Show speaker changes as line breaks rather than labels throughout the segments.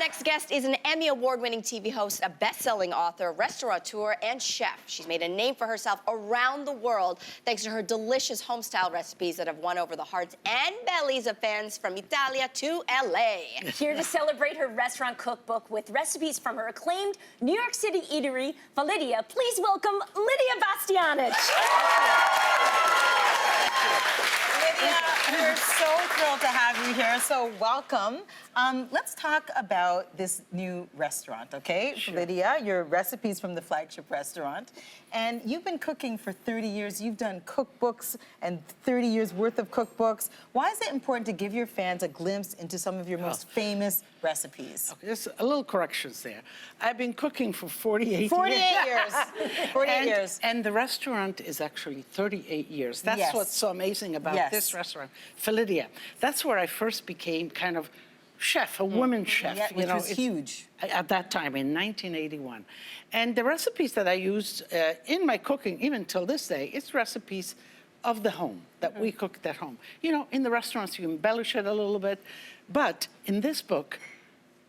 next guest is an Emmy Award-winning TV host, a best-selling author, restaurateur, and chef. She's made a name for herself around the world thanks to her delicious home-style recipes that have won over the hearts and bellies of fans from Italia to LA.
Here to celebrate her restaurant cookbook with recipes from her acclaimed New York City eatery, Lidia, please welcome Lidia Bastianich.
Lydia, we're so thrilled to have you here, so welcome. Let's talk about this new restaurant, okay?
Sure.
Lydia, your recipes from the flagship restaurant. And you've been cooking for 30 years. You've done cookbooks and 30 years worth of cookbooks. Why is it important to give your fans a glimpse into some of your most famous recipes?
Okay, there's a little corrections there. I've been cooking for 48
years. 48 years.
And the restaurant is actually 38 years. That's
Yes.
what's so amazing about
Yes.
this restaurant, Lydia. That's where I first became kind of chef, a woman chef.
Yeah, which was huge.
At that time, in 1981. And the recipes that I used in my cooking, even till this day, it's recipes of the home, that we cooked at home. You know, in the restaurants, you embellish it a little bit. But in this book,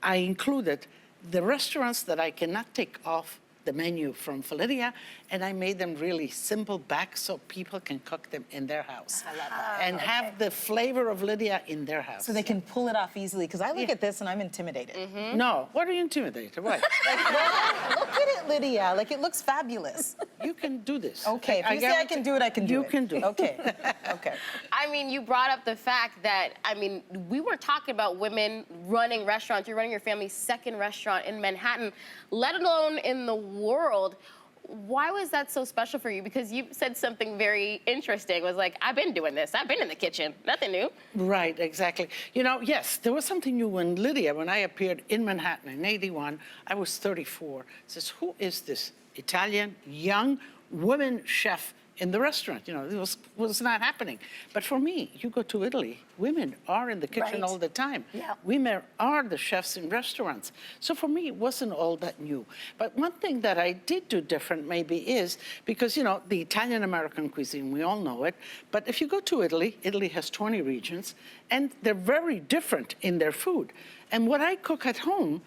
I included the restaurants that I cannot take off the menu from Lydia, and I made them really simple back so people can cook them in their house.
I love that.
And have the flavor of Lydia in their house.
So they can pull it off easily, because I look at this and I'm intimidated.
No, what are you intimidated? Why?
Look at it, Lydia. Like, it looks fabulous.
You can do this.
Okay, if you say I can do it, I can do it.
You can do it.
Okay, okay.
I mean, you brought up the fact that, I mean, we were talking about women running restaurants. You're running your family's second restaurant in Manhattan, let alone in the world. Why was that so special for you? Because you said something very interesting. It was like, I've been doing this. I've been in the kitchen. Nothing new.
Right, exactly. You know, yes, there was something new when Lydia, when I appeared in Manhattan in '81, I was 34. Says, who is this Italian young woman chef in the restaurant? You know, it was not happening. But for me, you go to Italy, women are in the kitchen
Right.
all the time.
Yeah.
Women are the chefs in restaurants. So for me, it wasn't all that new. But one thing that I did do different maybe is, because, you know, the Italian-American cuisine, we all know it, but if you go to Italy, Italy has 20 regions, and they're very different in their food. And what I cook at home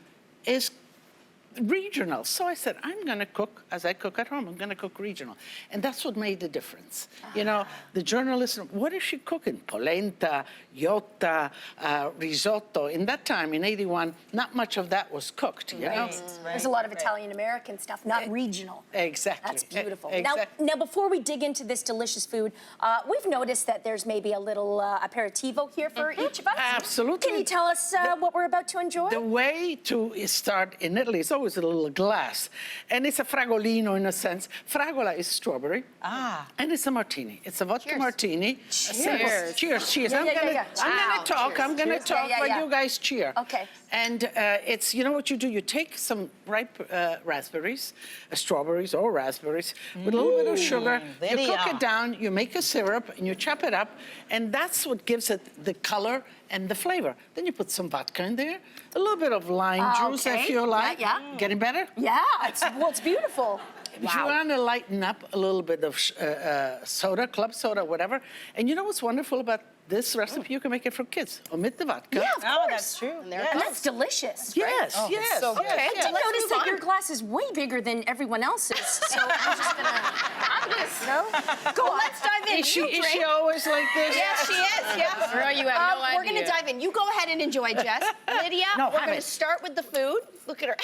is regional. So I said, I'm going to cook as I cook at home. I'm going to cook regional. And that's what made the difference. You know, the journalists, what is she cooking? Polenta, gnocchi, risotto. In that time, in '81, not much of that was cooked, you know?
There's a lot of Italian-American stuff, not regional.
Exactly.
That's beautiful.
Exactly.
Now, before we dig into this delicious food, we've noticed that there's maybe a little aperitivo here for each of us.
Absolutely.
Can you tell us what we're about to enjoy?
The way to start in Italy is always a little glass. And it's a fragolino in a sense. Fragola is strawberry. And it's a martini. It's a vodka martini.
Cheers.
Cheers.
Yeah,
I'm
yeah,
gonna
yeah.
talk.
Cheers.
I'm gonna
Cheers.
talk
Yeah,
while
yeah.
you guys cheer.
Okay.
And it's, you know what you do? You take some ripe raspberries, strawberries or raspberries, with a little bit of sugar. You
Lydia.
cook it down, you make a syrup, and you chop it up, and that's what gives it the color and the flavor. Then you put some vodka in there, a little bit of lime juice
okay.
if you like.
Yeah.
Getting better?
Yeah, it's beautiful.
If you want to lighten up a little bit of soda, club soda, whatever. And you know what's wonderful about this recipe? You can make it for kids. Omit the vodka.
Yeah, of course.
Oh, that's true.
And that's delicious.
Yes,
Oh,
yes.
so good.
yes,
I
yes.
did notice
move
that
on.
your glass is way bigger than everyone else's, so I'm just gonna, go on.
Let's dive in.
Is she,
You
is
drink.
she always like this?
Yes, she is. Yes.
Girl, you have no idea.
We're going to dive in. You go ahead and enjoy, Jess. Lydia,
No,
we're
have
going to
it.
start with the food. Look at her.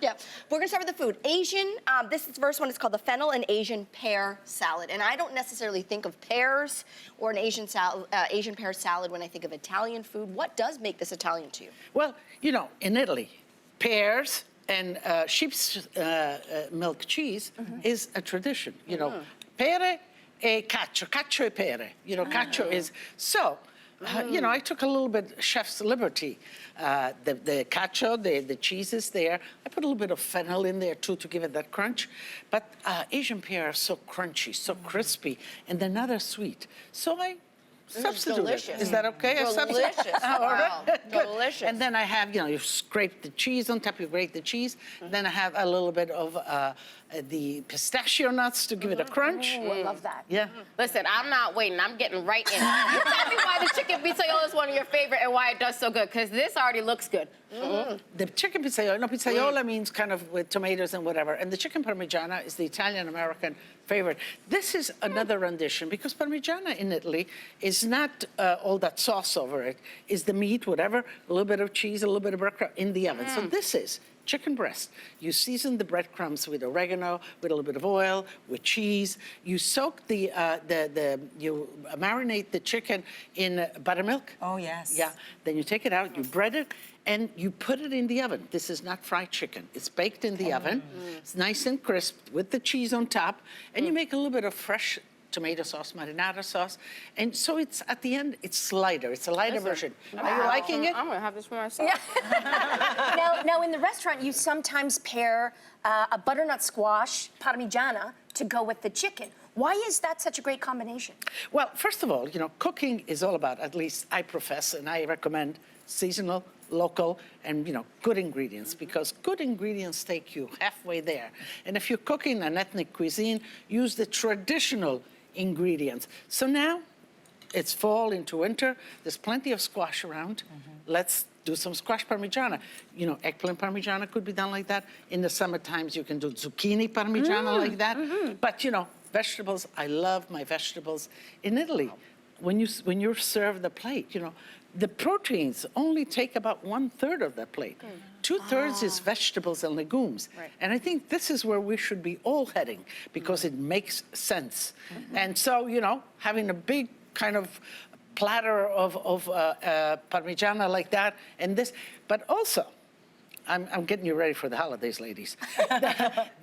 Yeah, we're gonna start with the food. Asian, this is the first one, it's called the fennel and Asian pear salad. And I don't necessarily think of pears or an Asian pear salad when I think of Italian food. What does make this Italian to you?
Well, you know, in Italy, pears and sheep's milk cheese is a tradition. You know, pere e cacio e pere. You know, cacio is, so, you know, I took a little bit chef's liberty. The cacio, the cheese is there. I put a little bit of fennel in there too to give it that crunch. But Asian pear are so crunchy, so crispy, and they're not as sweet. So I substitute
delicious.
it. Is that okay? I substitute-
Delicious.
All right.
Wow.
Good.
Delicious.
And then I have, you scrape the cheese on top, you grate the cheese. Then I have a little bit of the pistachio nuts to give it a crunch.
Ooh, I love that.
Yeah.
Listen, I'm not waiting. I'm getting right in. You tell me why the chicken pizzaiolo is one of your favorite and why it does so good, because this already looks good.
The chicken pizzaiolo, pizzaiolo means kind of with tomatoes and whatever, and the chicken parmigiana is the Italian-American favorite. This is another rendition, because parmigiana in Italy is not all that sauce over it. Is the meat, whatever, a little bit of cheese, a little bit of breadcrumb in the oven. So this is chicken breast. You season the breadcrumbs with oregano, with a little bit of oil, with cheese. You soak you marinate the chicken in buttermilk.
Oh, yes.
Yeah. Then you take it out, you bread it, and you put it in the oven. This is not fried chicken. It's baked in the oven. It's nice and crisp with the cheese on top, and you make a little bit of fresh tomato sauce, marinara sauce, and so it's at the end. It's lighter. It's a lighter version. Are you liking it?
I'm gonna have this for myself.
Now, in the restaurant, you sometimes pair a butternut squash parmigiana to go with the chicken. Why is that such a great combination?
Well, first of all, cooking is all about, at least I profess, and I recommend seasonal, local, and good ingredients, because good ingredients take you halfway there. And if you're cooking an ethnic cuisine, use the traditional ingredients. So now it's fall into winter. There's plenty of squash around. Let's do some squash parmigiana. Eggplant parmigiana could be done like that. In the summer times, you can do zucchini parmigiana like that. But vegetables, I love my vegetables. In Italy, when you're served the plate, the proteins only take about 1/3 of the plate. 2/3 is vegetables and legumes.
Right.
And I think this is where we should be all heading, because it makes sense. And so, having a big kind of platter of parmigiana like that, and this, but also, I'm getting you ready for the holidays, ladies.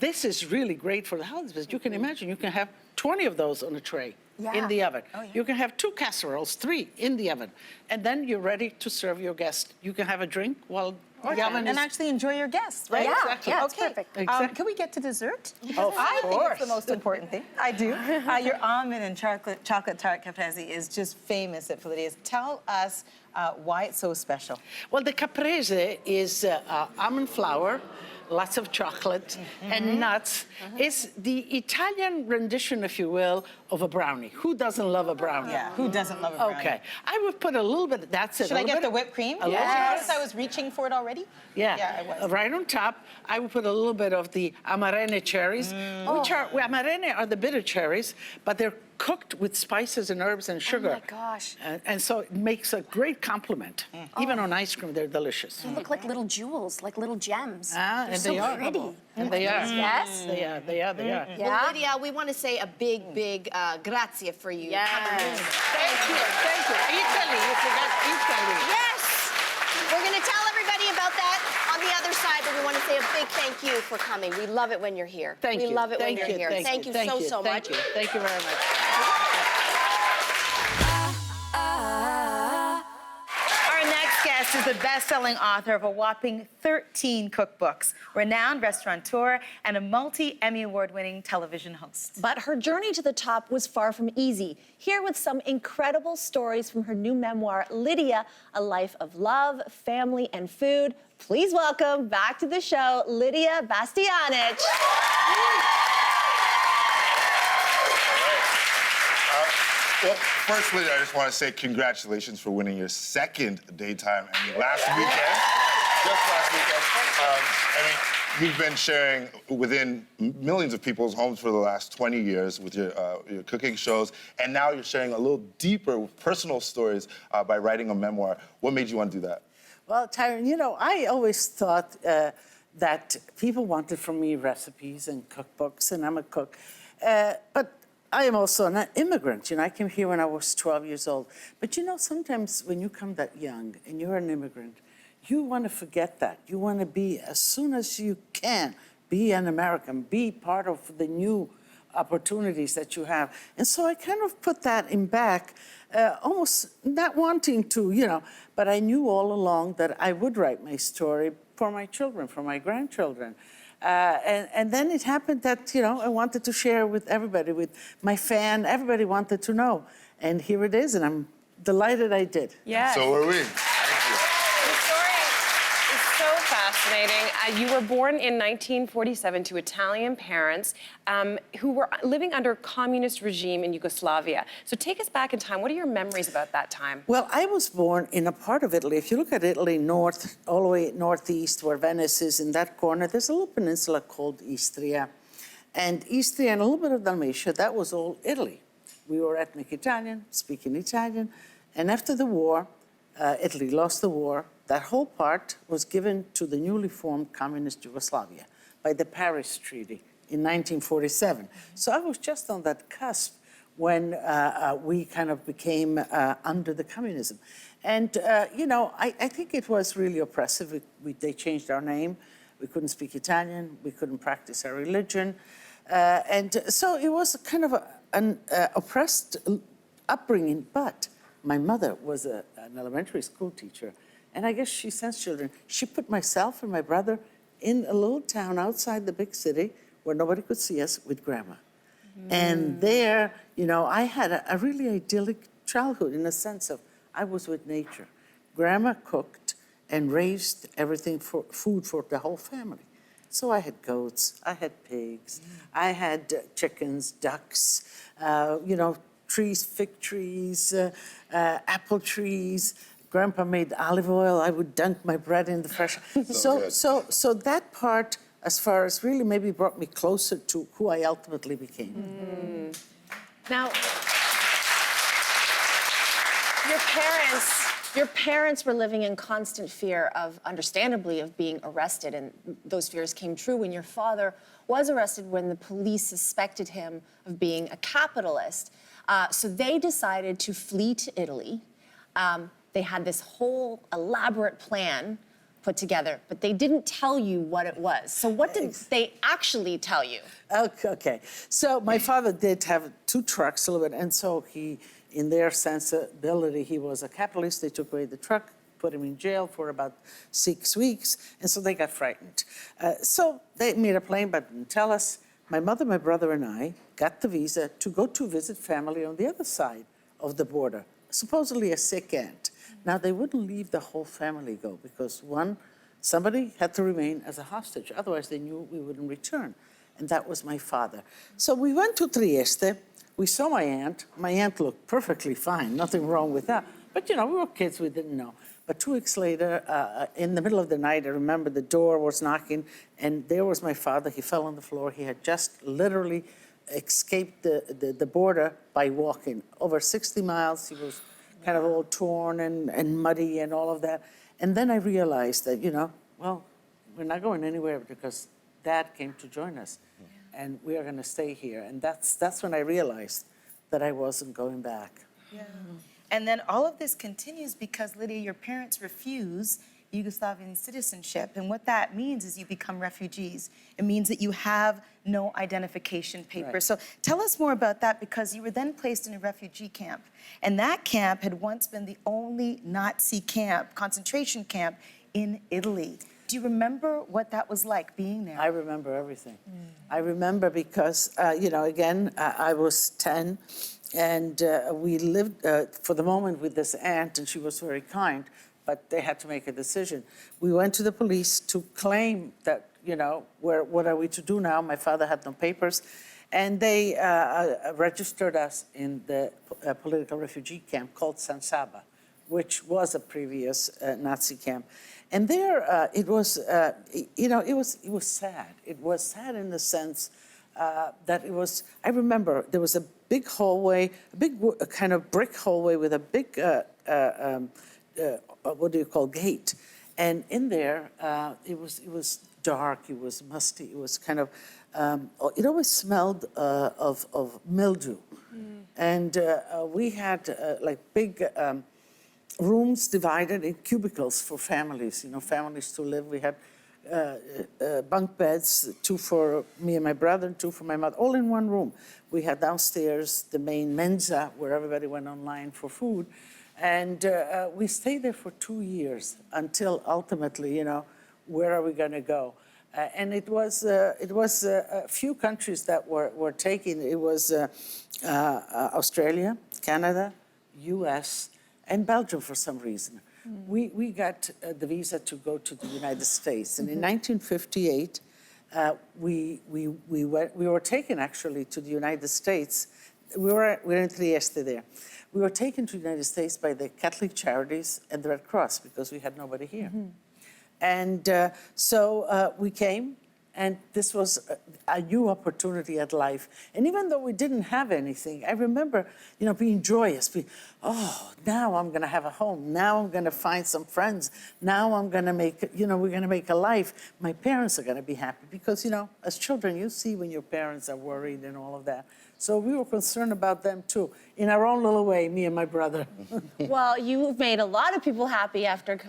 This is really great for the holidays, because you can imagine, you can have 20 of those on a tray. In the oven.
Oh, yeah.
You can have 2 casseroles, 3 in the oven, and then you're ready to serve your guest. You can have a drink while the oven is...
And actually enjoy your guests, right?
Yeah,
Exactly.
yeah, it's
Okay.
perfect.
Exactly.
Can we get to dessert?
Of
I think
course.
it's the most important thing. I do. Your almond and chocolate tart caprese is just famous at Felidia's. Tell us why it's so special.
Well, the caprese is almond flour, lots of chocolate and nuts. It's the Italian rendition, if you will, of a brownie. Who doesn't love a brownie?
Yeah, who doesn't love a brownie?
Okay. I would put a little bit, that's it.
Should I
a little
get the
bit-
whipped cream?
A little
Did you
bit.
notice I was reaching for it already?
Yeah,
Yeah, I was.
right on top, I would put a little bit of the amarene cherries, which are, amarene are the bitter cherries, but they're cooked with spices and herbs and sugar.
Oh my gosh.
And so it makes a great complement. Even on ice cream, they're delicious.
They look like little jewels, like little gems.
Ah,
They're
and
so
they are.
pretty.
And they are.
Yes?
They are.
Yeah.
Well, Lydia, we want to say a big grazie for you.
Yes.
Thank you. Italy, you forgot Italy.
Yes! We're going to tell everybody about that on the other side, but we want to say a big thank you for coming. We love it when you're here.
Thank you.
We love it when
Thank
you're
you.
here. Thank you so much.
Thank you. Thank you very much.
Our next guest is the best-selling author of a whopping 13 cookbooks, renowned restaurateur, and a multi-Emmy Award-winning television host.
But her journey to the top was far from easy. Here with some incredible stories from her new memoir, Lidia, A Life of Love, Family, and Food. Please welcome back to the show, Lidia Bastianich.
Well, first, Lydia, I just want to say congratulations for winning your second daytime Emmy last weekend. Just last weekend. You've been sharing within millions of people's homes for the last 20 years with your cooking shows, and now you're sharing a little deeper personal stories by writing a memoir. What made you want to do that?
Well, Tyron, I always thought that people wanted from me recipes and cookbooks, and I'm a cook. But I am also an immigrant. I came here when I was 12 years old. But sometimes when you come that young and you're an immigrant, you want to forget that. You want to be, as soon as you can, be an American, be part of the new opportunities that you have. And so I kind of put that in back, almost not wanting to, but I knew all along that I would write my story for my children, for my grandchildren. And then it happened that, I wanted to share with everybody, with my fan, everybody wanted to know. And here it is, and I'm delighted I did.
Yes.
So are we. Thank you.
The story is so fascinating. You were born in 1947 to Italian parents who were living under a communist regime in Yugoslavia. So take us back in time. What are your memories about that time?
Well, I was born in a part of Italy. If you look at Italy north, all the way northeast, where Venice is, in that corner, there's a little peninsula called Istria. And Istria and a little bit of Dalmatia, that was all Italy. We were ethnic Italian, speaking Italian. And after the war, Italy lost the war. That whole part was given to the newly formed communist Yugoslavia by the Paris Treaty in 1947. So I was just on that cusp when we kind of became under the communism. And, you know, I think it was really oppressive. They changed our name. We couldn't speak Italian. We couldn't practice our religion. And so it was kind of an oppressed upbringing. But my mother was an elementary school teacher. And I guess she sensed children. She put myself and my brother in a little town outside the big city where nobody could see us with grandma. And there, you know, I had a really idyllic childhood in the sense of I was with nature. Grandma cooked and raised everything for food for the whole family. So I had goats, I had pigs, I had chickens, ducks, you know, trees, fig trees, apple trees. Grandpa made olive oil. I would dunk my bread in the fresh. So that part, as far as really maybe brought me closer to who I ultimately became.
Now,
Your parents were living in constant fear of, understandably, of being arrested, and those fears came true when your father was arrested when the police suspected him of being a capitalist. So they decided to flee to Italy. They had this whole elaborate plan put together, but they didn't tell you what it was. So what did they actually tell you?
Okay. So my father did have 2 trucks a little bit, and so he, in their sensibility, he was a capitalist. They took away the truck, put him in jail for about 6 weeks, and so they got frightened. So they made a plan, but didn't tell us. My mother, my brother, and I got the visa to go to visit family on the other side of the border, supposedly a sick aunt. Now, they wouldn't leave the whole family go because, one, somebody had to remain as a hostage. Otherwise, they knew we wouldn't return. And that was my father. So we went to Trieste. We saw my aunt. My aunt looked perfectly fine, nothing wrong with that. But, you know, we were kids, we didn't know. But 2 weeks later, in the middle of the night, I remember the door was knocking, and there was my father. He fell on the floor. He had just literally escaped the border by walking. Over 60 miles, he was kind of all torn and muddy and all of that. And then I realized that, you know, well, we're not going anywhere because Dad came to join us, and we are going to stay here. And that's when I realized that I wasn't going back.
Yeah. And then all of this continues because, Lidia, your parents refuse Yugoslavian citizenship. And what that means is you become refugees. It means that you have no identification paper.
Right.
So tell us more about that, because you were then placed in a refugee camp. And that camp had once been the only Nazi camp, concentration camp in Italy. Do you remember what that was like being there?
I remember everything. I remember because, you know, again, I was 10, and we lived for the moment with this aunt, and she was very kind, but they had to make a decision. We went to the police to claim that, you know, what are we to do now? My father had no papers, and they registered us in the political refugee camp called San Saba, which was a previous Nazi camp. And there, it was, you know, it was sad. It was sad in the sense that it was, I remember there was a big hallway, a big kind of brick hallway with a big, what do you call, gate. And in there, it was dark, it was musty, it was kind of, it always smelled of mildew. And we had like big, rooms divided in cubicles for families, you know, families to live. We had bunk beds, 2 for me and my brother, and 2 for my mother, all in one room. We had downstairs the main mensa where everybody went online for food. And we stayed there for 2 years until ultimately, you know, where are we going to go? And it was a few countries that were taking. It was Australia, Canada, U.S., and Belgium for some reason. We got the visa to go to the United States. And in 1958, we were taken actually to the United States. We were in Trieste there. We were taken to the United States by the Catholic Charities and the Red Cross because we had nobody here. And so we came, and this was a new opportunity at life. And even though we didn't have anything, I remember, being joyous. Oh, now I'm going to have a home. Now I'm going to find some friends. Now I'm going to make, we're going to make a life. My parents are going to be happy because, as children, you see when your parents are worried and all of that. So we were concerned about them too, in our own little way, me and my brother.
Well, you've made a lot of people happy after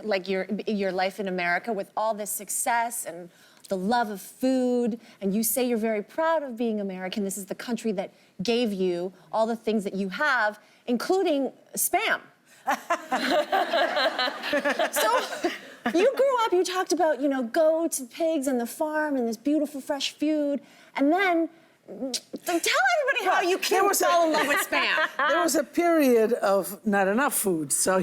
your life in America with all this success and the love of food, and you say you're very proud of being American. This is the country that gave you all the things that you have, including Spam. So you grew up, you talked about, goats and pigs and the farm and this beautiful fresh food, and then tell everybody how you came to fall in love with Spam.
There was a period of not enough food, so,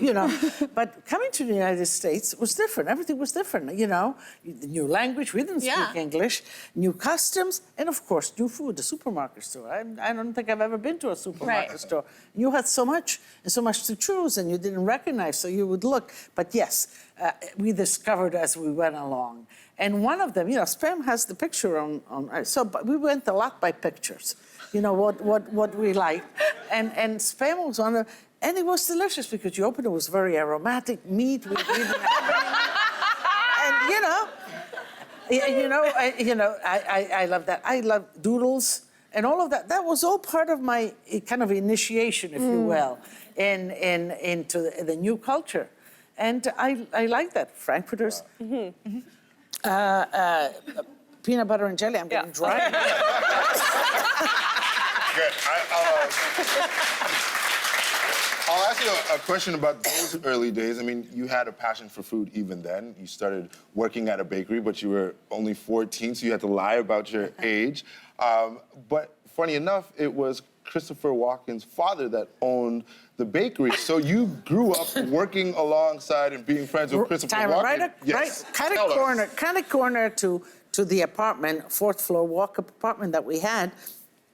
But coming to the United States was different. Everything was different, New language, we didn't speak English, new customs, and of course, new food, the supermarket store. I don't think I've ever been to a supermarket store. You had so much, and so much to choose, and you didn't recognize, so you would look. But yes, we discovered as we went along. And one of them, Spam has the picture on but we went a lot by pictures, what we liked. And Spam was on and it was delicious because you opened it was very aromatic, meat, we didn't and I love that. I love doodles and all of that. That was all part of my kind of initiation, if you will, into the new culture. And I like that. Frankfurters. Peanut butter and jelly. I'm getting dry.
Good. I'll ask you a question about those early days. I mean, you had a passion for food even then. You started working at a bakery, but you were only 14, so you had to lie about your age. But funny enough, it was Christopher Walken's father that owned the bakery. So you grew up working alongside and being friends with Christopher Walken.
Right, kind of corner to the apartment, fourth floor walk-up apartment that we had,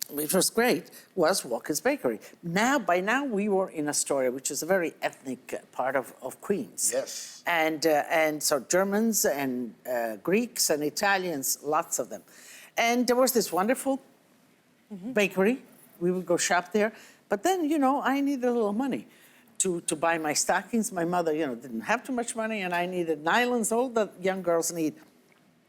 which was great, was Walken's Bakery. By now we were in Astoria, which is a very ethnic part of Queens.
Yes.
And so Germans and Greeks and Italians, lots of them. And there was this wonderful bakery. We would go shop there. But then, I needed a little money to buy my stockings. My mother, didn't have too much money, and I needed nylons, all that young girls need.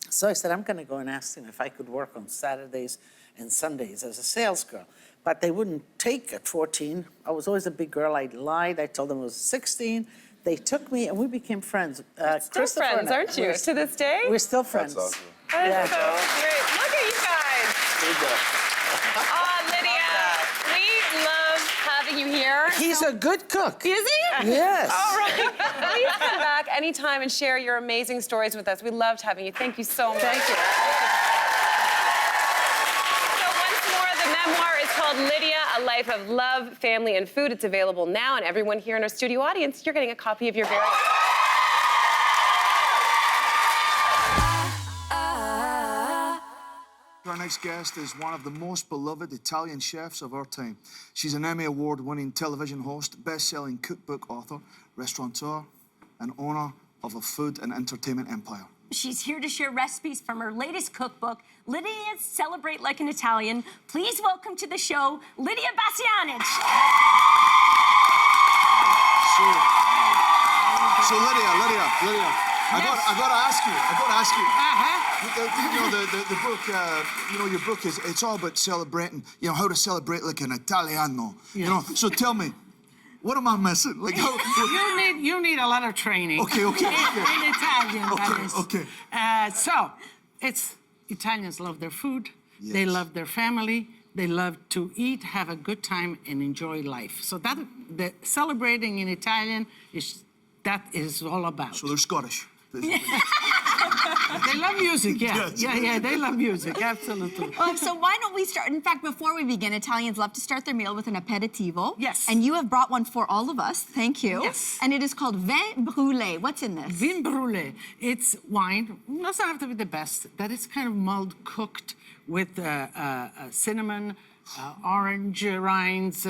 So I said, I'm going to go and ask them if I could work on Saturdays and Sundays as a sales girl. But they wouldn't take at 14. I was always a big girl. I lied. I told them I was 16. They took me, and we became friends.
Still friends, aren't you, to this day?
We're still friends.
That's awesome.
That's so great. Look at you guys. Lydia, we love having you here.
He's a good cook.
Is he?
Yes.
All right. Please come back anytime and share your amazing stories with us. We loved having you. Thank you so much.
Thank you.
So once more, the memoir is called Lydia, A Life of Love, Family, and Food. It's available now, and everyone here in our studio audience, you're getting a copy of your very own.
Our next guest is one of the most beloved Italian chefs of our time. She's an Emmy Award-winning television host, best-selling cookbook author, restaurateur, and owner of a food and entertainment empire.
She's here to share recipes from her latest cookbook, Lydia's Celebrate Like an Italian. Please welcome to the show, Lidia Bastianich.
So Lydia, I gotta ask you. The book, your book it's all about celebrating, how to celebrate like an Italiano, So tell me, what am I missing? Like how?
You need a lot of training.
Okay.
In Italian, that is.
Okay.
So, Italians love their food.
Yes.
They love their family. They love to eat, have a good time, and enjoy life. So the celebrating in Italian is all about.
So they're Scottish.
They love music, yeah. Yeah, they love music, absolutely.
Well, so why don't we start? In fact, before we begin, Italians love to start their meal with an aperitivo.
Yes.
And you have brought one for all of us. Thank you.
Yes.
And it is called vin brûlé. What's in this?
Vin brûlé. It's wine. It doesn't have to be the best. That is kind of mulled, cooked with cinnamon, orange rinds,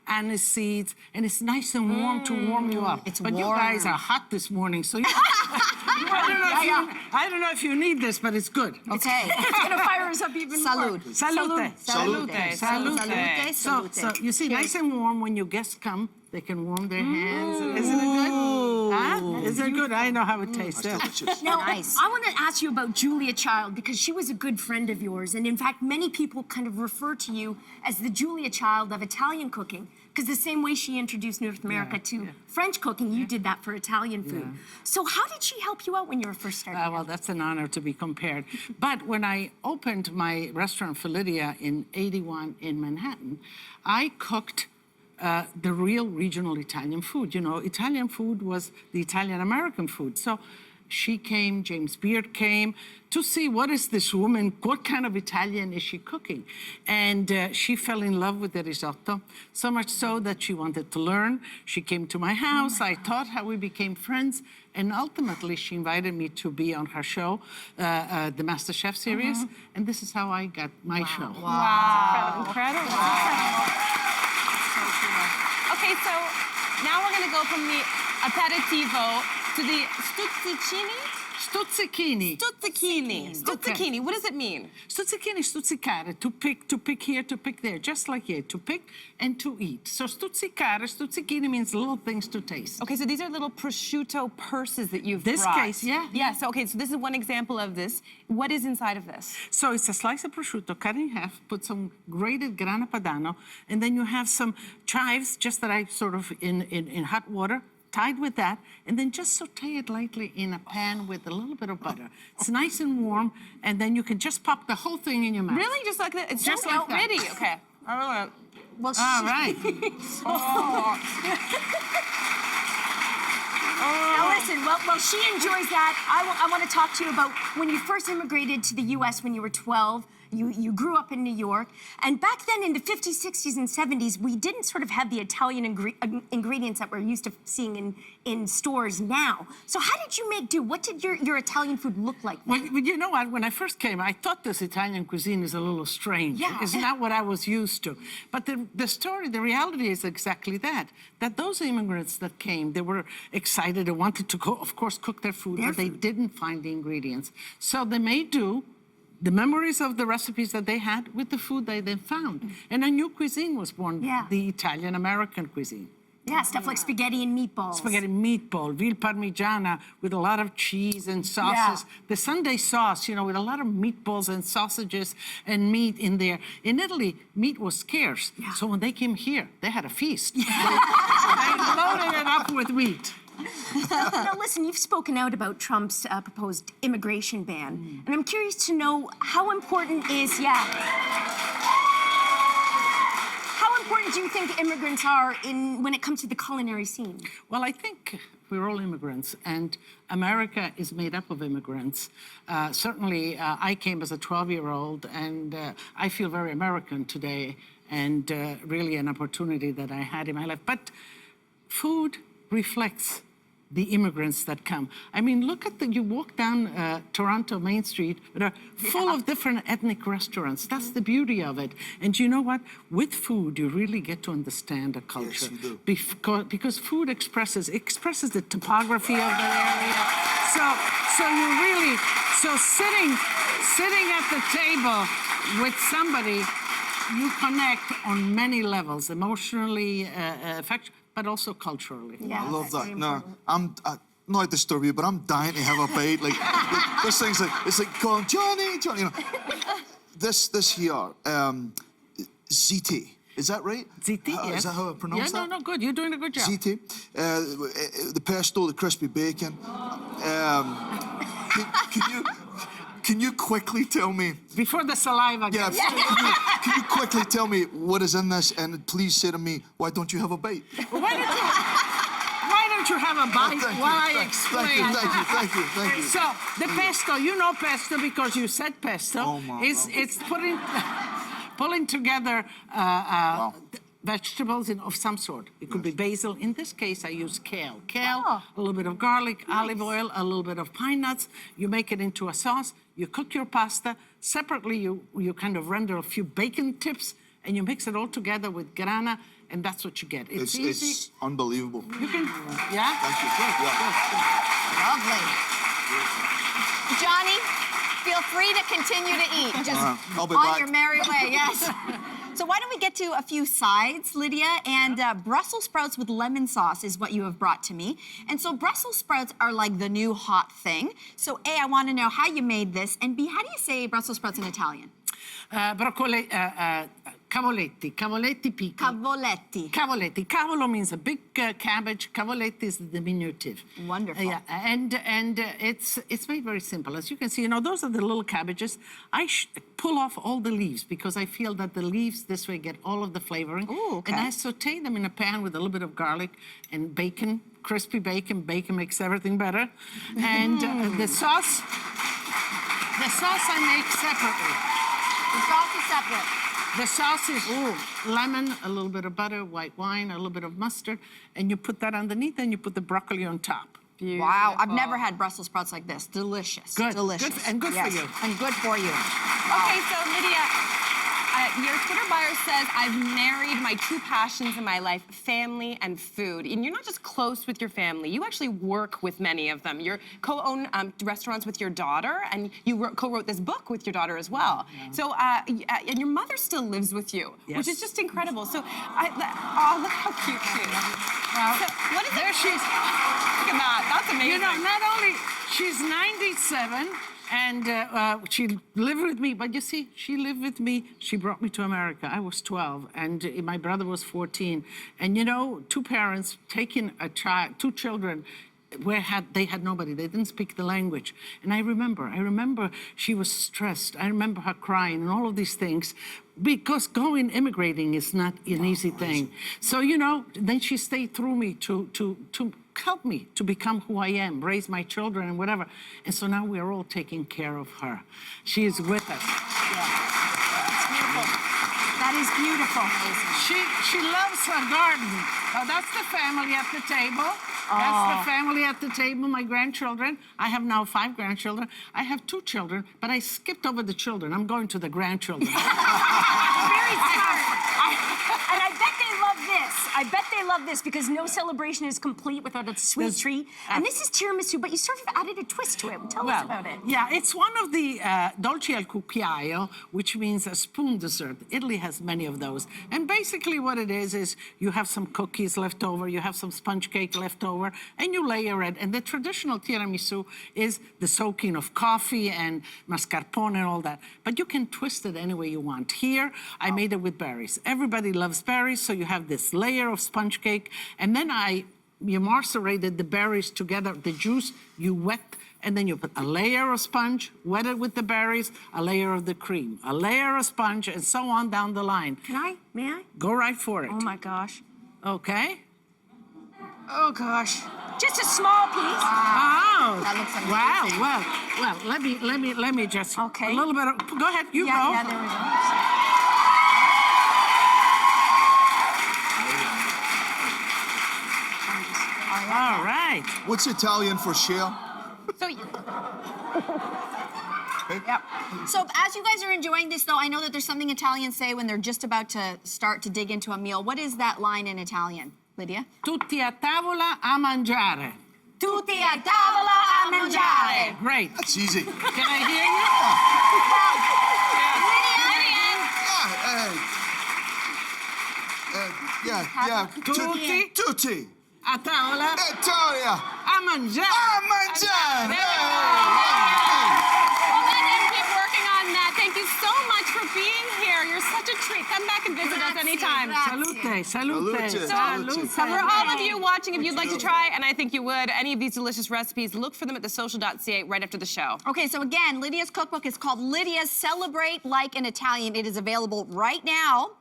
anise seeds, and it's nice and warm to warm you up. But you guys are hot this morning, so I don't know if you need this, but it's good.
Okay.
It's gonna fire us up even more.
Salute.
Salute.
Salute. So you see, nice and warm when your guests come, they can warm their hands. Isn't it good? Huh? Isn't it good? I know how it tastes. Yeah.
Now, I want to ask you about Julia Child because she was a good friend of yours. And in fact, many people kind of refer to you as the Julia Child of Italian cooking because the same way she introduced North America to French cooking, you did that for Italian food. So how did she help you out when you were first starting out?
Well, that's an honor to be compared. But when I opened my restaurant for Lidia in '81 in Manhattan, I cooked the real regional Italian food. You know, Italian food was the Italian-American food. So she came, James Beard came, to see what is this woman, what kind of Italian is she cooking? And she fell in love with the risotto, so much so that she wanted to learn. She came to my house, I taught her, we became friends, and ultimately she invited me to be on her show, the MasterChef series, and this is how I got my show.
Wow. Incredible. Okay, so now we're going to go from the aperitivo to the stuzzicini.
Stuzzichini.
Stuzzichini. Stuzzichini. What does it mean?
Stuzzichini, stuzzicare, to pick here, to pick there, just like here, to pick and to eat. So stuzzicare, stuzzichini means little things to taste.
Okay, so these are little prosciutto purses that you've
This
brought.
case, yeah.
Yeah, so okay, so this is one example of this. What is inside of this?
So it's a slice of prosciutto cut in half, put some grated grana padano, and then you have some chives, just that I sort of in hot water, tied with that, and then just saute it lightly in a pan with a little bit of butter. It's nice and warm, and then you can just pop the whole thing in your mouth.
Really? Just like that? It's
Just
just
like that.
ready. Okay. All
Well,
All right.
Now listen, well, she enjoys that. I want to talk to you about when you first immigrated to the U.S. when you were 12. You grew up in New York. And back then in the 50s, 60s, and 70s, we didn't sort of have the Italian ingredients that we're used to seeing in stores now. So how did you make do? What did your Italian food look like then?
Well, you know what? When I first came, I thought this Italian cuisine is a little strange.
Yeah.
It's not what I was used to. But the reality is exactly that those immigrants that came, they were excited, they wanted to, of course, cook their food, but they didn't find the ingredients. So they made do, the memories of the recipes that they had with the food they then found. And a new cuisine was born, the Italian-American cuisine.
Yeah, stuff like spaghetti and meatballs.
Spaghetti meatball, veal parmigiana with a lot of cheese and sauces. The Sunday sauce, you know, with a lot of meatballs and sausages and meat in there. In Italy, meat was scarce. So when they came here, they had a feast. They loaded it up with meat.
Now, listen, you've spoken out about Trump's proposed immigration ban, and I'm curious to know how important how important do you think immigrants are when it comes to the culinary scene?
Well, I think we're all immigrants, and America is made up of immigrants. Certainly, I came as a 12-year-old, and I feel very American today, and really an opportunity that I had in my life. But food reflects the immigrants that come. I mean, look at you walk down Toronto Main Street, they're full of different ethnic restaurants. That's the beauty of it. And you know what? With food, you really get to understand a culture.
Yes, you do.
Because food expresses the topography of the area. So you really, sitting at the table with somebody, you connect on many levels, emotionally, affectionately, but also culturally.
Yeah,
I love that. No, I'm not to disturb you, but I'm dying to have a bite. Like this thing's like go on, Johnny. You know, this here, ziti. Is that right?
Ziti, yes.
Is that how I pronounce that?
No, good. You're doing a good job.
Ziti. The pesto, the crispy bacon. Can you quickly tell me?
Before the saliva gets...
Can you quickly tell me what is in this, and please say to me, why don't you have a bite?
Why don't don't you have a bite
thank you,
while I
thank
explain?
you.
So the pesto, you know pesto because you said pesto.
Oh, my
It's pulling together vegetables of some sort. It could be basil. In this case, I use kale. Kale, a little bit of garlic, olive oil, a little bit of pine nuts. You make it into a sauce. You cook your pasta. Separately, you kind of render a few bacon tips, and you mix it all together with grana, and that's what you get. It's easy.
It's unbelievable.
You can, yeah?
Thank you.
Lovely. Johnny, feel free to continue to eat. Just
I'll be
on
back.
your merry way, yes. So why don't we get to a few sides, Lydia? And Brussels sprouts with lemon sauce is what you have brought to me. And so Brussels sprouts are like the new hot thing. So A, I want to know how you made this, and B, how do you say Brussels sprouts in Italian?
Broccoli, cavoletti piccoli.
Cavoletti.
Cavoletti. Cavolo means a big cabbage. Cavoletti is the diminutive.
Wonderful.
Yeah, and it's made very simple. As you can see, those are the little cabbages. I pull off all the leaves because I feel that the leaves this way get all of the flavoring.
Ooh, okay.
And I saute them in a pan with a little bit of garlic and bacon, crispy bacon. Bacon makes everything better. And the sauce I make separately.
The sauce is separate.
The sauce is lemon, a little bit of butter, white wine, a little bit of mustard, and you put that underneath, and you put the broccoli on top.
Beautiful. Wow, I've never had Brussels sprouts like this. Delicious.
Good.
Delicious.
Good, and good for you.
And good for you.
Okay, so Lydia, your Twitter bio says, I've married my two passions in my life, family and food. And you're not just close with your family, you actually work with many of them. You co-own restaurants with your daughter, and you co-wrote this book with your daughter as well. Yeah. So, and your mother still lives with you, which is just incredible. So, oh, look how cute she is.
Well,
so what is
there
it?
she is.
Look at that, that's amazing.
Not only, she's 97, and she lived with me, but you see, she lived with me. She brought me to America. I was 12, and my brother was 14. And two parents taking two children, they had nobody. They didn't speak the language. And I remember she was stressed. I remember her crying and all of these things, because immigrating is not an easy thing. So, then she stayed through me to help me to become who I am, raise my children and whatever. And so now we're all taking care of her. She is with us.
That's beautiful. That is beautiful.
She loves her garden. That's the family at the table. That's the family at the table, my grandchildren. I have now 5 grandchildren. I have 2 children, but I skipped over the children. I'm going to the grandchildren.
Very smart. And I bet they love this. I bet they love this because no celebration is complete without a sweet treat. And this is tiramisu, but you sort of added a twist to it. Tell us about it.
Yeah, it's one of the dolci al cucchiaio, which means a spoon dessert. Italy has many of those. And basically what it is you have some cookies left over, you have some sponge cake left over, and you layer it. And the traditional tiramisu is the soaking of coffee and mascarpone and all that. But you can twist it any way you want. Here, I made it with berries. Everybody loves berries, so you have this layer of sponge cake, and then you macerated the berries together, the juice, you wet, and then you put a layer of sponge, wet it with the berries, a layer of the cream, a layer of sponge, and so on down the line.
May I?
Go right for it.
Oh my gosh.
Okay?
Oh gosh. Just a small piece.
Oh,
That looks amazing.
Well, let me just,
Okay.
a little bit of, go ahead, you go.
Yeah, there we go.
All right.
What's Italian for shell?
So, So as you guys are enjoying this, though, I know that there's something Italians say when they're just about to start to dig into a meal. What is that line in Italian, Lydia?
Tutti a tavola a mangiare.
Tutti a tavola a mangiare.
Great.
That's easy.
Can I hear you?
Yeah. Tutti.
A tavola
Italia.
a mangiare.
A mangiare.
Well, let him keep working on that. Thank you so much for being here. You're such a treat. Come back and visit us anytime.
Salute, salute.
Salute.
So for all of you watching, if you'd like to try, and I think you would, any of these delicious recipes, look for them at thesocial.ca right after the show.
Okay, so again, Lydia's cookbook is called Lydia's Celebrate Like an Italian. It is available right now.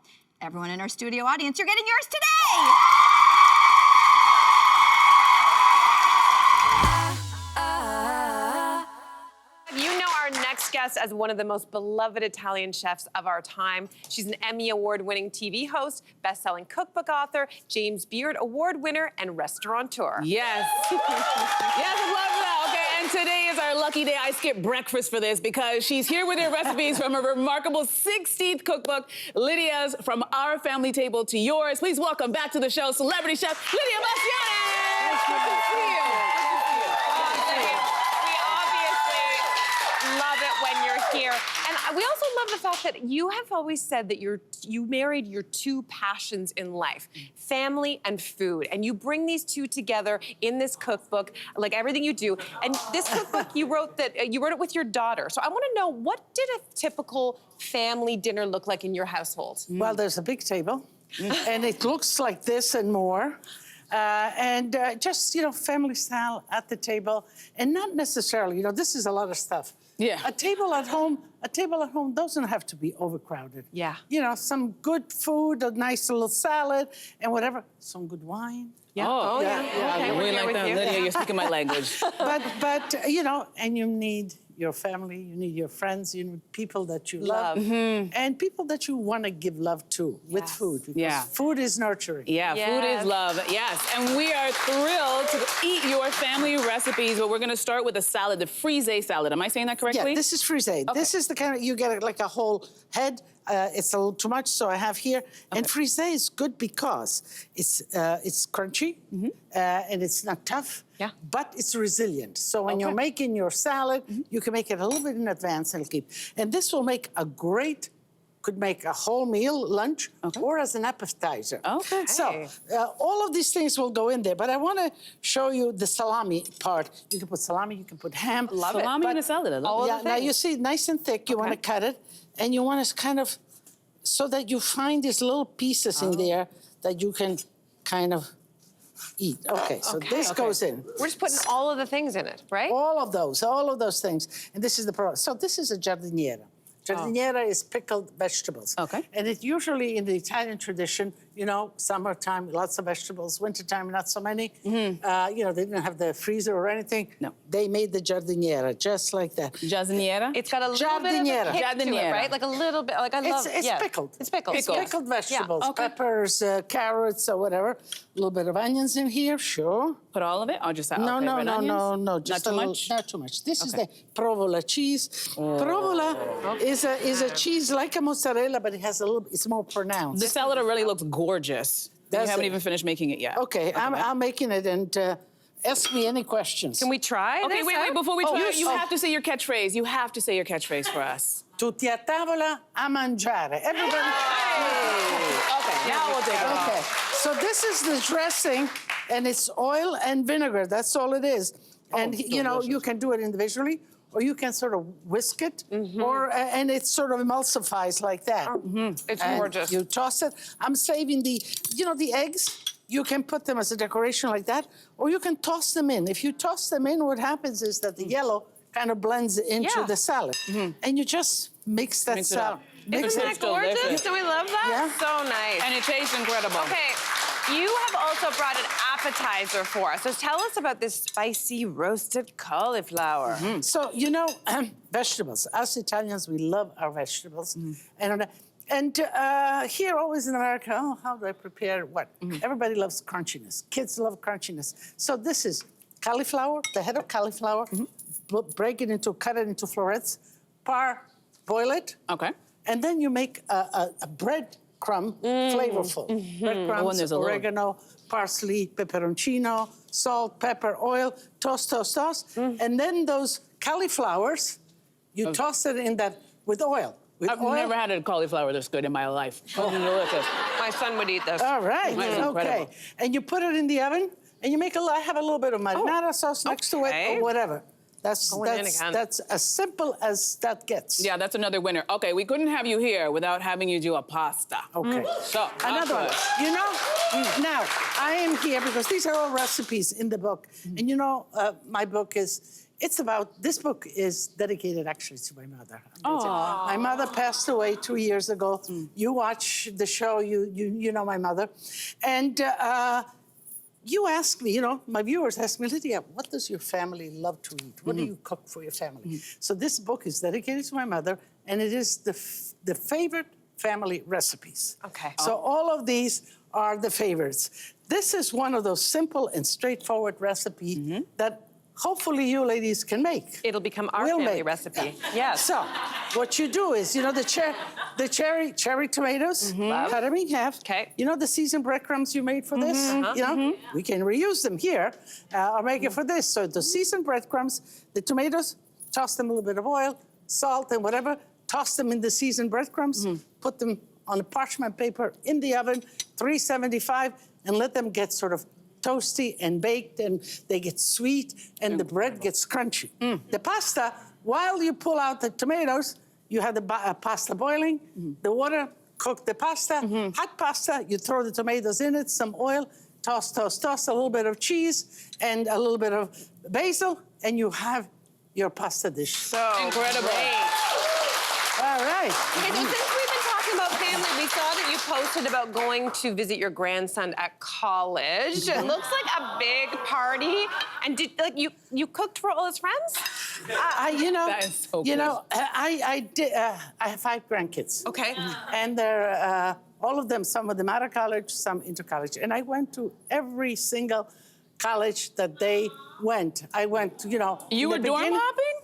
Everyone in our studio audience, you're getting yours today!
guest as one of the most beloved Italian chefs of our time. She's an Emmy Award-winning TV host, best-selling cookbook author, James Beard Award winner, and restaurateur.
Yes. Yes, I love that. Okay, and today is our lucky day. I skipped breakfast for this because she's here with her recipes from her remarkable 16th cookbook, Lydia's From Our Family Table to Yours. Please welcome back to the show, celebrity chef Lidia Bastianich. Good to see you.
We obviously love it when you're here. And we also love the fact that you have always said that you married your two passions in life, family and food. And you bring these two together in this cookbook, like everything you do. And this cookbook, you wrote it with your daughter. So I want to know, what did a typical family dinner look like in your household?
Well, there's a big table, and it looks like this and more. Just, family style at the table. And not necessarily, this is a lot of stuff.
Yeah.
A table at home doesn't have to be overcrowded.
Yeah.
Some good food, a nice little salad, and whatever. Some good wine.
Yeah.
Oh,
yeah.
Okay, we like that. Lydia, you're speaking my language.
But and you need your family, you need your friends, you need people that you love. And people that you want to give love to with food. Because food is nurturing.
Yeah, food is love, yes. And we are thrilled to eat your family recipes, but we're gonna start with a salad, the frisée salad. Am I saying that correctly?
Yeah, this is frisée. Okay. This is the kind of, you get like a whole head. It's a little too much, so I have here. Okay. And frisée is good because it's crunchy and it's not tough, but it's resilient. So when you're making your salad, you can make it a little bit in advance and it'll keep. And this will make could make a whole meal, lunch, or as an appetizer.
Okay.
So all of these things will go in there, but I want to show you the salami part. You can put salami, you can put ham.
Love it. Salami in a salad, I love it.
Now you see, nice and thick, you want to cut it, and you want to kind of, so that you find these little pieces in there that you can kind of eat. Okay, so this goes in.
We're just putting all of the things in it, right?
All of those things. And this is the product. So this is a giardiniera. Giardiniera is pickled vegetables.
Okay.
And it usually, in the Italian tradition, summertime, lots of vegetables, wintertime, not so many. They didn't have the freezer or anything.
No.
They made the giardiniera, just like that.
Giardiniera?
It's got a little bit of a kick to it, right? Like a little bit, like I love
It's pickled.
It's pickled.
It's pickled vegetables,
Okay.
peppers, carrots, or whatever. A little bit of onions in here, sure.
Put all of it, or just
No,
red onions?
no, just
not too
a little,
much?
not too much. This is the provola cheese. Provola is a cheese like a mozzarella, but it has a little. It's more pronounced.
The salad already looks gorgeous. You haven't even finished making it yet.
Okay, I'm making it, and ask me any questions.
Can we try
Okay,
this
wait,
out?
before we try, you have to say your catchphrase. You have to say your catchphrase for us.
Tutti a tavola a mangiare. Everybody.
Okay, now we'll take it.
Okay, so this is the dressing, and it's oil and vinegar. That's all it is. And you can do it individually, or you can sort of whisk it, and it sort of emulsifies like that.
It's
And
gorgeous.
you toss it. I'm saving the eggs. You can put them as a decoration like that, or you can toss them in. If you toss them in, what happens is that the yellow kind of blends into the salad, and you just mix that salad.
Isn't that gorgeous? Do we love that?
Yeah.
So nice.
And it tastes incredible.
Okay, you have also brought an appetizer for us. So tell us about this spicy roasted cauliflower.
So, vegetables. Us Italians, we love our vegetables. And here, always in America, how do I prepare what? Everybody loves crunchiness. Kids love crunchiness. So this is cauliflower, the head of cauliflower. Cut it into florets, boil it.
Okay.
And then you make a breadcrumb, flavorful. Breadcrumbs, oregano, parsley, peperoncino, salt, pepper, oil, toss. And then those cauliflowers, you toss it in that with oil.
I've never had a cauliflower this good in my life. Delicious.
My son would eat this.
All right, okay. And you put it in the oven, and you have a little bit of marinara sauce next to it, or whatever. That's as simple as that gets.
Yeah, that's another winner. Okay, we couldn't have you here without having you do a pasta.
Okay.
So,
another one. Now, I am here because these are all recipes in the book. And my book this book is dedicated actually to my mother. My mother passed away 2 years ago. You watch the show, you know my mother. And you ask me, my viewers ask me, Lydia, what does your family love to eat? What do you cook for your family? So this book is dedicated to my mother, and it is the favorite family recipes.
Okay.
So all of these are the favorites. This is one of those simple and straightforward recipes that hopefully you ladies can make.
It'll become our
We'll
family
make.
recipe. Yes.
So what you do is, the cherry tomatoes, cut them in half.
Okay.
You know the seasoned breadcrumbs you made for this? We can reuse them here. I'll make it for this. So the seasoned breadcrumbs, the tomatoes, toss them a little bit of oil, salt and whatever, toss them in the seasoned breadcrumbs, put them on a parchment paper in the oven, 375, and let them get sort of toasty and baked, and they get sweet, and the bread gets crunchy. The pasta, while you pull out the tomatoes, you have the pasta boiling, the water, cook the pasta, hot pasta, you throw the tomatoes in it, some oil, toss, a little bit of cheese, and a little bit of basil, and you have your pasta dish.
So
Incredible.
great.
All right.
Okay, so since we've been talking about family, we saw that you posted about going to visit your grandson at college. It looks like a big party. And you cooked for all his friends?
That is so cool.
I have 5 grandkids.
Okay.
And they're, all of them, some of them out of college, some into college. And I went to every single college that they went. I went,
You were dorm hopping?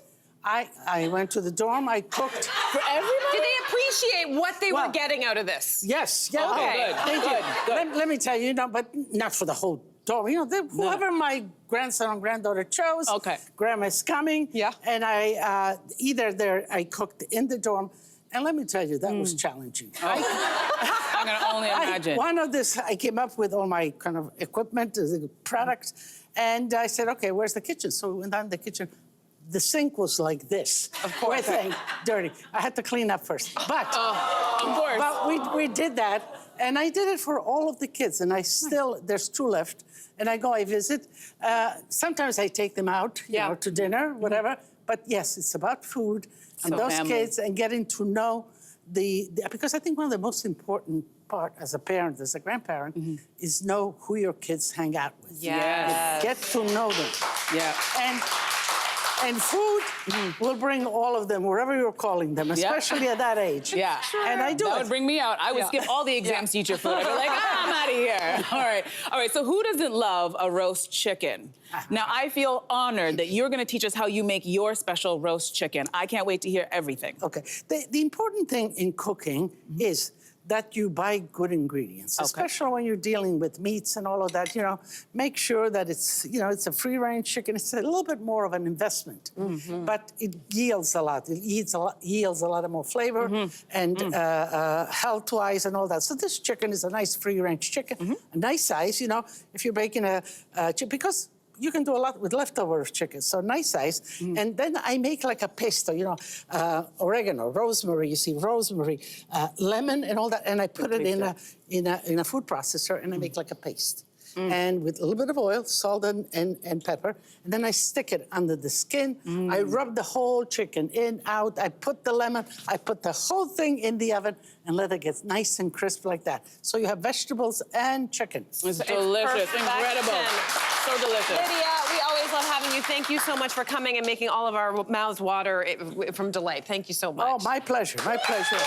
I went to the dorm, I cooked.
For everybody?
Did they appreciate what they were
Well,
getting out of this?
Yes, yeah.
Okay.
Thank you. Let me tell you, but not for the whole dorm. Whoever my grandson or granddaughter chose, grandma's coming.
Yeah.
And I cooked in the dorm. And let me tell you, that was challenging.
I can only imagine.
I came up with all my kind of equipment, the products, and I said, okay, where's the kitchen? So we went down to the kitchen. The sink was like this.
Of course.
Dirty. I had to clean up first. But,
of course.
But we did that, and I did it for all of the kids, and there's 2 left, and I visit. Sometimes I take them out, to dinner, whatever. But yes, it's about food and those
family.
kids and getting to know because I think one of the most important part as a parent, as a grandparent, is know who your kids hang out with.
Yes.
Get to know them.
Yeah.
And food will bring all of them wherever you're calling them, especially at that age.
Yeah.
And I do
That
it.
would bring me out. I would skip all the exams teacher food. I'd be like, I'm out of here. All right. So who doesn't love a roast chicken? Now, I feel honored that you're going to teach us how you make your special roast chicken. I can't wait to hear everything.
Okay. The important thing in cooking is that you buy good ingredients, especially when you're dealing with meats and all of that. Make sure that it's a free-range chicken. It's a little bit more of an investment, but it yields a lot. It yields a lot more flavor and health-wise and all that. So this chicken is a nice free-range chicken, a nice size. If you're making a chicken, because you can do a lot with leftover chicken, so nice size. And then I make like a pesto, oregano, rosemary, lemon and all that, and I put it in a food processor, and I make like a paste. And with a little bit of oil, salt and pepper, and then I stick it under the skin. I rub the whole chicken in, out. I put the lemon, I put the whole thing in the oven and let it get nice and crisp like that. So you have vegetables and chicken.
It's delicious, incredible, so delicious.
Lydia, we always love having you. Thank you so much for coming and making all of our mouths water from delight. Thank you so much.
Oh, my pleasure, my pleasure.
So,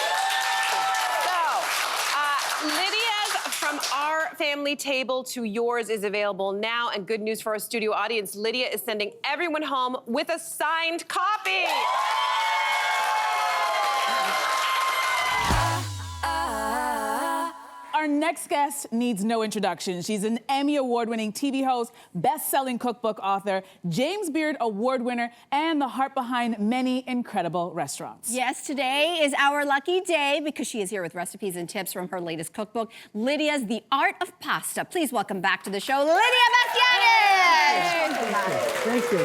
Lydia's From Our Family Table to Yours is available now, and good news for our studio audience, Lydia is sending everyone home with a signed copy.
Our next guest needs no introduction. She's an Emmy Award-winning TV host, best-selling cookbook author, James Beard Award winner, and the heart behind many incredible restaurants.
Yes, today is our lucky day because she is here with recipes and tips from her latest cookbook, Lydia's The Art of Pasta. Please welcome back to the show, Lidia Bastianich!
Thank you.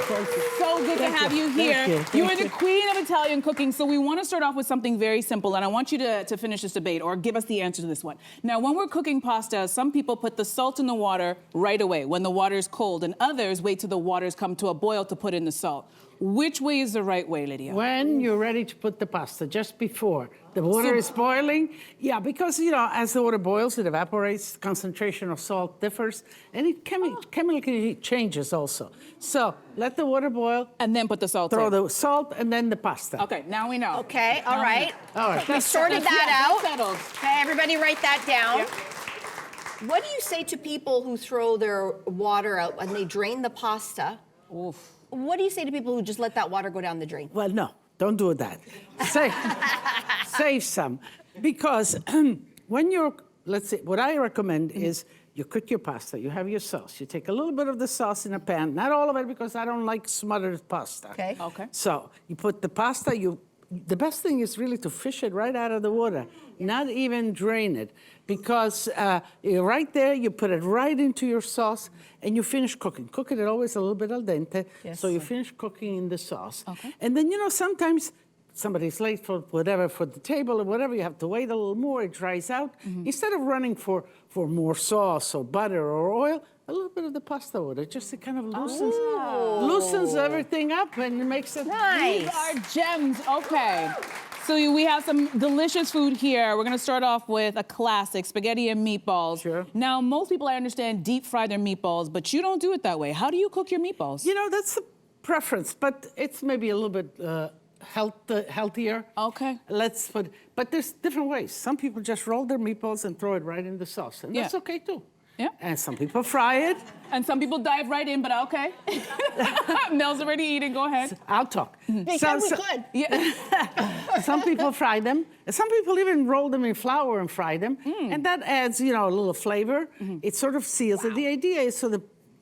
So good to have you here. You are the queen of Italian cooking, so we want to start off with something very simple, and I want you to finish this debate or give us the answer to this one. Now, when we're cooking pasta, some people put the salt in the water right away when the water is cold, and others wait till the waters come to a boil to put in the salt. which way is the right way, Lydia?
When you're ready to put the pasta, just before the water is boiling. Yeah, because, you know, as the water boils, it evaporates, concentration of salt differs, and it chemically changes also. So let the water boil.
And then put the salt
Throw
in.
the salt and then the pasta.
Okay, now we know.
Okay, all right.
All right.
We sorted that out.
That's settled.
Okay, everybody write that down.
What do you say to people who throw their water out and they drain the pasta?
Oof.
What do you say to people who just let that water go down the drain?
Well, no, don't do that. Save some. Because when you're, let's say, what I recommend is you cook your pasta, you have your sauce. You take a little bit of the sauce in a pan, not all of it because I don't like smothered pasta.
Okay.
Okay.
So you put the pasta, the best thing is really to fish it right out of the water, not even drain it. Because right there, you put it right into your sauce and you finish cooking. Cooking it always a little bit al dente, so you finish cooking in the sauce.
Okay.
And then, you know, sometimes somebody's late for whatever, for the table or whatever, you have to wait a little more, it dries out. Instead of running for more sauce or butter or oil, a little bit of the pasta water, just to kind of loosens everything up and it makes it
These are gems. Okay. So we have some delicious food here. We're gonna start off with a classic, spaghetti and meatballs.
Sure.
Now, most people, I understand, deep fry their meatballs, but you don't do it that way. How do you cook your meatballs?
You know, that's a preference, but it's maybe a little bit healthier.
Okay.
But there's different ways. Some people just roll their meatballs and throw it right in the sauce, and that's okay too.
Yeah.
And some people fry it.
And some people dive right in, but okay. Mel's already eating, go ahead.
I'll talk.
They said we could.
Yeah.
Some people fry them. Some people even roll them in flour and fry them. And that adds, you know, a little flavor. It sort of seals it. The idea is so the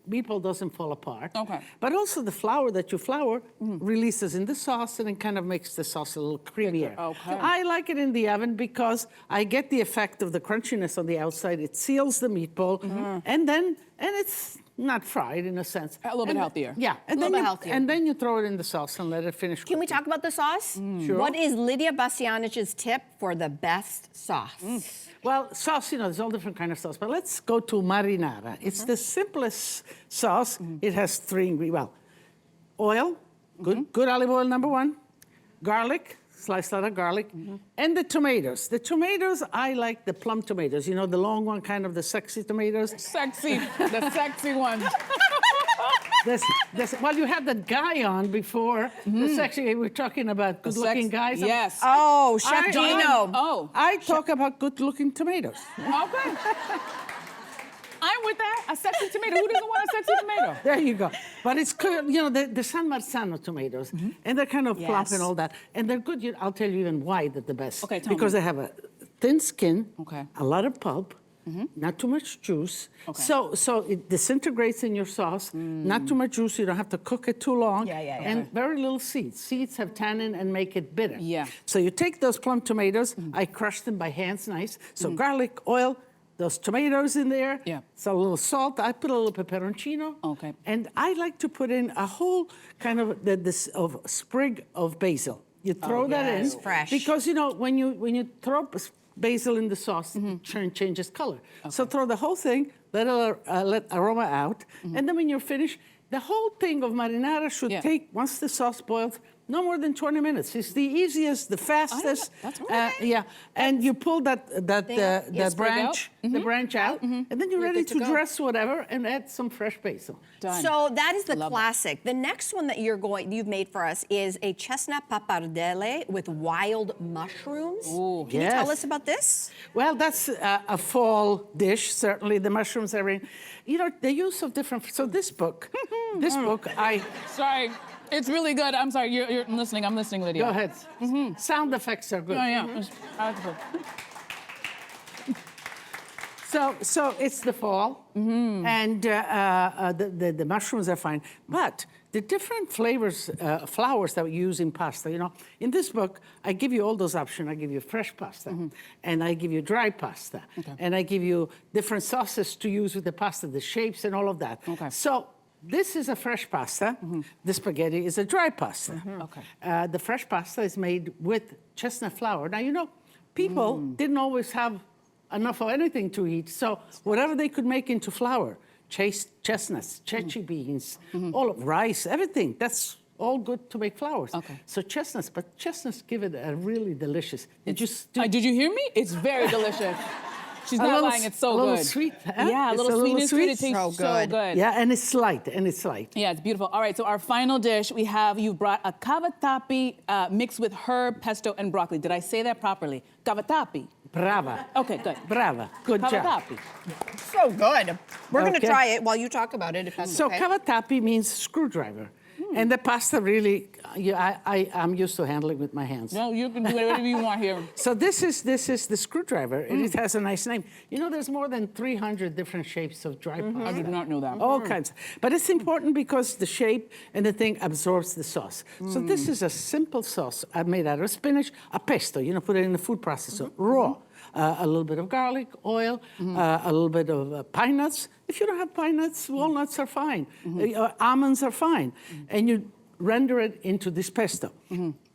meatball doesn't fall apart.
Okay.
But also the flour that you flour releases in the sauce and it kind of makes the sauce a little creamier.
Okay.
I like it in the oven because I get the effect of the crunchiness on the outside. It seals the meatball and it's not fried in a sense.
A little bit healthier.
Yeah. And
little
then
bit healthier.
And then you throw it in the sauce and let it finish
Can we
cooking.
talk about the sauce?
Sure.
What is Lidia Bastianich's tip for the best sauce?
Well, sauce, you know, there's all different kind of sauce, but let's go to marinara. It's the simplest sauce. It has 3 ingredients. Well, oil, good olive oil, number 1. Garlic, sliced lot of garlic, and the tomatoes. The tomatoes, I like the plum tomatoes. You know, the long one, kind of the sexy tomatoes.
Sexy, the sexy one.
Well, you had that guy on before. The sexy, we're talking about good-looking guys.
Yes.
Oh, Chef Gino.
Oh.
I talk about good-looking tomatoes.
Okay. I'm with that. A sexy tomato. Who doesn't want a sexy tomato?
There you go. But it's good, you know, the San Marzano tomatoes, and they're kind of plump and all that. And they're good, I'll tell you even why they're the best.
Okay, tell
because
me.
they have a thin skin,
Okay.
a lot of pulp, not too much juice.
Okay.
So it disintegrates in your sauce, not too much juice, you don't have to cook it too long. And very little seeds. Seeds have tannin and make it bitter.
Yeah.
So you take those plum tomatoes, I crush them by hands nice. So garlic, oil, those tomatoes in there.
Yeah.
So a little salt. I put a little peperoncino.
Okay.
And I like to put in a whole kind of sprig of basil. You throw that in.
fresh.
Because, you know, when you throw basil in the sauce, it changes color. So throw the whole thing, let aroma out, and then when you're finished, the whole thing of marinara should take, once the sauce boils, no more than 20 minutes. It's the easiest, the fastest.
That's okay.
Yeah, and you pull that branch, the branch out, and then you're ready
good to
to
go.
dress whatever and add some fresh basil.
Done.
So that is the
Love it.
classic. The next one that you've made for us is a chestnut pappardelle with wild mushrooms.
Ooh.
Can you tell us about this?
Well, that's a fall dish, certainly. The mushrooms are in. You know, the use of different. So this book,
Sorry. It's really good. I'm sorry. You're listening. I'm listening, Lydia.
Go ahead. Sound effects are good.
Oh, yeah.
So it's the fall, and the mushrooms are fine. But the different flavors, flours that we use in pasta, you know, in this book, I give you all those options. I give you fresh pasta, and I give you dry pasta, and I give you different sauces to use with the pasta, the shapes and all of that.
Okay.
So this is a fresh pasta. The spaghetti is a dry pasta.
Okay.
The fresh pasta is made with chestnut flour. Now, you know, people didn't always have enough of anything to eat, so whatever they could make into flour, chestnuts, chechi beans, all of rice, everything, that's all good to make flours.
Okay.
So chestnuts, but chestnuts give it a really delicious.
Did you hear me? It's very delicious. She's not lying. It's so
a
good.
little sweet. Huh?
Yeah, a
It's
little sweetness to it. It tastes
So
so
good.
good.
Yeah, and it's light,
Yeah, it's beautiful. All right, so our final dish, you brought a cavatappi mixed with herb, pesto, and broccoli. Did I say that properly? Cavatappi.
Brava.
Okay, good.
Brava. Good job.
Cavatappi.
So good. We're going to
Okay.
try it while you talk about it, if that's
So
okay.
cavatappi means screwdriver. And the pasta really, I'm used to handling with my hands.
No, you can do whatever you want here.
So this is the screwdriver, and it has a nice name. You know, there's more than 300 different shapes of dry pasta.
I did not know that.
All kinds. But it's important because the shape and the thing absorbs the sauce. So this is a simple sauce made out of spinach, a pesto, put it in the food processor, raw. A little bit of garlic, oil, a little bit of pine nuts. If you don't have pine nuts, walnuts are fine. Almonds are fine. And you render it into this pesto.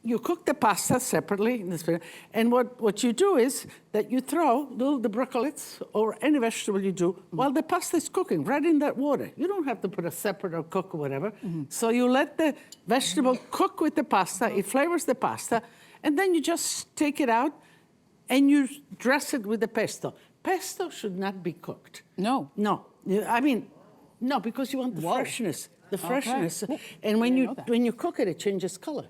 You cook the pasta separately in this, and what you do is that you throw the broccoli's or any vegetable you do while the pasta is cooking right in that water. You don't have to put a separate or cook or whatever. So you let the vegetable cook with the pasta. It flavors the pasta, and then you just take it out and you dress it with the pesto. Pesto should not be cooked.
No.
No. I mean, no, because you want the freshness. The freshness. And when you cook it, it changes color.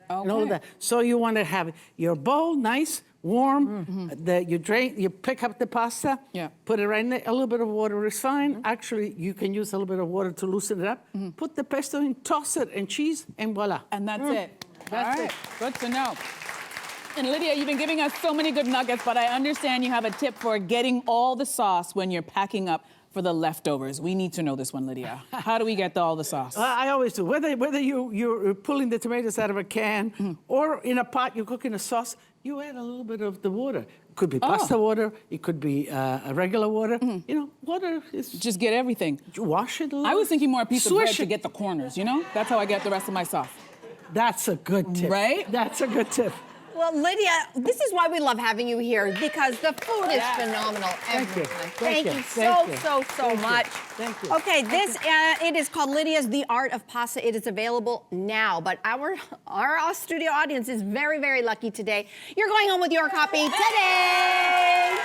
And all of that. So you want to have your bowl nice, warm. You pick up the pasta, put it right in there. A little bit of water is fine. Actually, you can use a little bit of water to loosen it up. Put the pesto in, toss it, and cheese, and voila.
And that's it.
That's
All right.
it.
Good to know. And Lidia, you've been giving us so many good nuggets, but I understand you have a tip for getting all the sauce when you're packing up for the leftovers. We need to know this one, Lidia. How do we get all the sauce?
I always do. Whether you're pulling the tomatoes out of a can or in a pot, you're cooking a sauce, you add a little bit of the water. It could be pasta water. It could be a regular water. Water is...
Just get everything.
Wash it a little.
I was thinking more a piece of bread
Swish
to
it.
get the corners, That's how I get the rest of my sauce.
That's a good tip.
Right?
That's a good tip.
Well, Lidia, this is why we love having you here, because the food is phenomenal every
you.
time.
Thank
Thank
you.
you
Thank you.
so much.
Thank you.
Okay, it is called Lidia's The Art of Pasta. It is available now, but our studio audience is very, very lucky today. You're going home with your copy today.